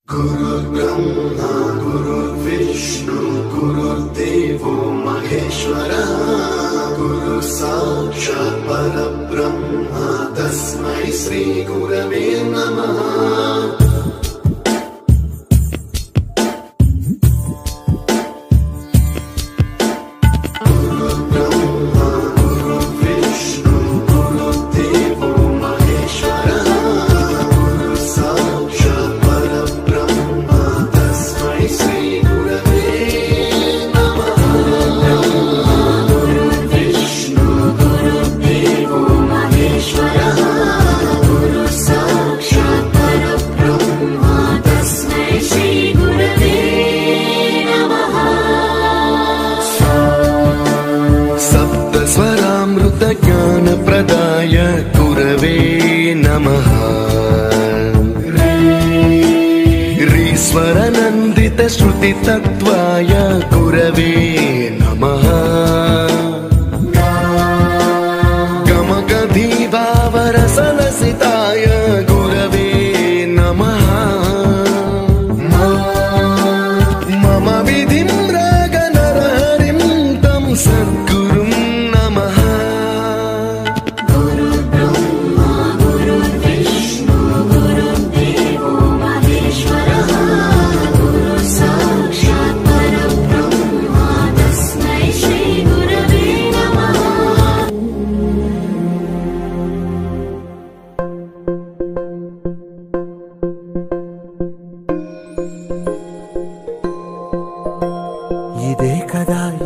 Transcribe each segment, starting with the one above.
गुरुर्ब्रह्मा गुरुर्विष्णु गुरुर्देवो महेश्वरः गुरुः साक्षात् परब्रह्म तस्मै श्री गुरवे नमः। ज्ञान प्रदाय गुरवे नमः। रीश्वरनन्दित श्रुति तत्त्वाय गुरवे नमः। गमगधीभावरसलसिताय गुरवे नमः। मम विधिं रागनरहरिं तं सद्गुरुं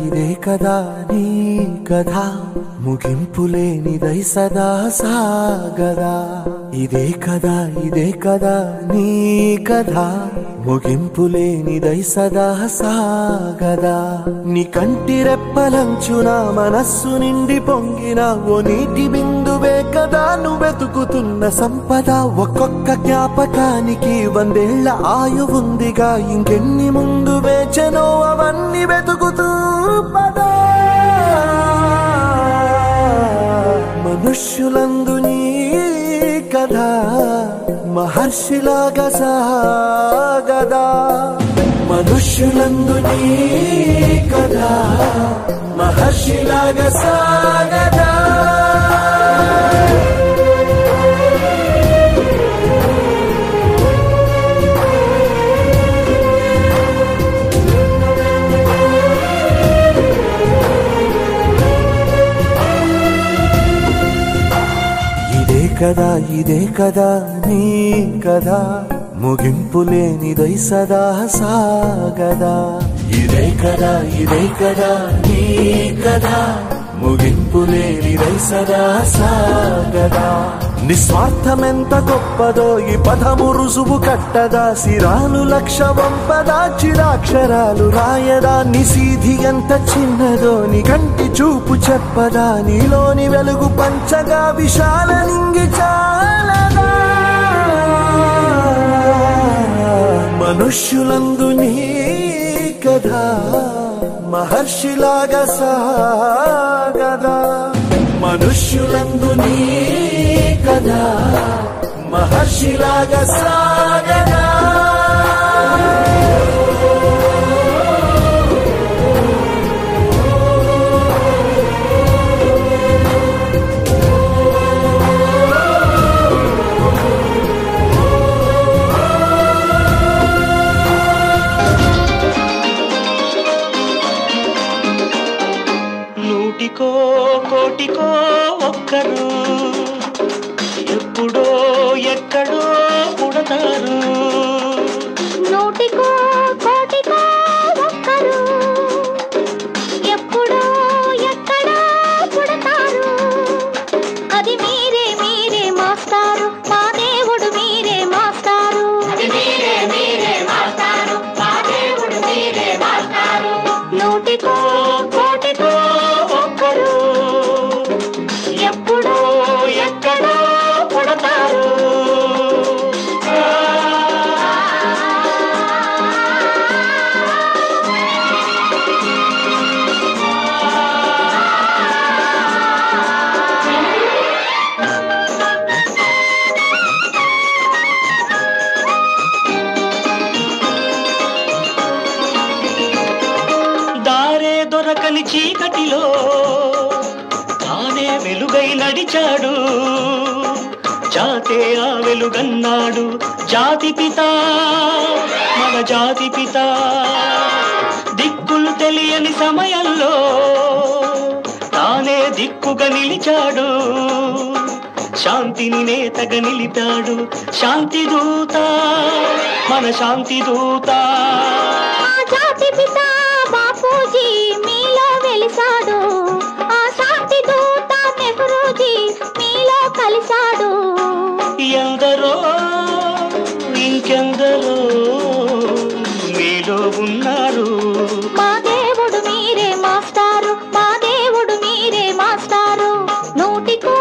ఇదే కదా నీ కథ ముగింపులేనిదై సదా సాగదా। ఇదే కదా నీ కథ ముగింపులేనిదై సదా సాగదా। నీ కంటి రెప్పలంచున మనస్సు నిండి పొంగిన ఓ నీటి బిందువే కదా నువ్వెతుకుతున్న సంపద। ఒక్కొక్క జ్ఞాపకానికి 100 ఏళ్ల ఆయువుందిగా, ఇంకెన్ని ముందు వేచనో అవన్నీ వెతుకుతూ పదా। మనుష్యులందు నీ కథ మహర్షిలాగా సాగదా। మనుష్యులందు నీ కథ మహర్షిలాగా సాగదా। ఇదే కదా నీ కథ ముగింపులేనిదై సదా సాగదా। ఇదే కదా నీ కథ ముగింపులేనిదై సదా సాగదా। నిస్వార్థమెంత గొప్పదో ఈ పదము రుజువు కట్టదా। సిరాలు లక్ష వంపదా, చిరాక్షరాలు రాయదా। నిశీధి ఎంత చిన్నదో నీ కంటి చూపు చెప్పదా। నీలోని వెలుగు పంచగా విశాల నింగి చాలదా। మనుష్యులందు నీ కథ మహర్షిలాగా సాగదా। మనుష్యులందు నీ కథ మహర్షిలాగా సాగదా। నూటికో కోటికో ఒక్కరు ఎప్పుడో ఎక్కడో పుడతారు। నూటికో కోటికో ఒక్కరు ఎప్పుడో ఎక్కడో పుడతారు। అది మీరే మాస్తారు, మా దేవుడు మీరే మాస్తారు। అది మీరే మాస్తారు, మా దేవుడు మీరే మాస్తారు। నూటికో కోటికో ఒక్కరు ఎప్పుడో చీకటిలో తానే వెలుగై నడిచాడు జాతే ఆ వెలుగన్నాడు జాతి పిత మన జాతి పిత దిక్కులు తెలియని సమయంలో తానే దిక్కుగా నిలిచాడు శాంతిని నేతగా నిలిపాడు శాంతి దూత మన శాంతి దూత జాతి పిత బాపూజీ మీలో వెలిసాడు ఆ శాంతి దూత నెహ్రూజీ మీలో కలిశాడు ఎందరో ఇంకెందరో మీలో ఉన్నారు మా దేవుడు మీరే మాస్టారు మా దేవుడు మీరే మాస్టారు నూటికో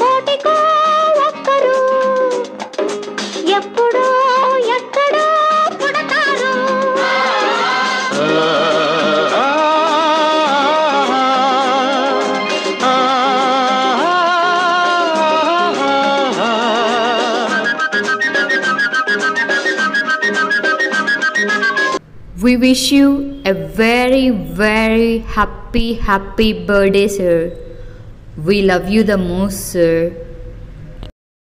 కోటికో ఒక్కరు ఎప్పుడో ఎక్కడో పుడతారు We wish you a very, very happy birthday, sir. We love you the most, sir.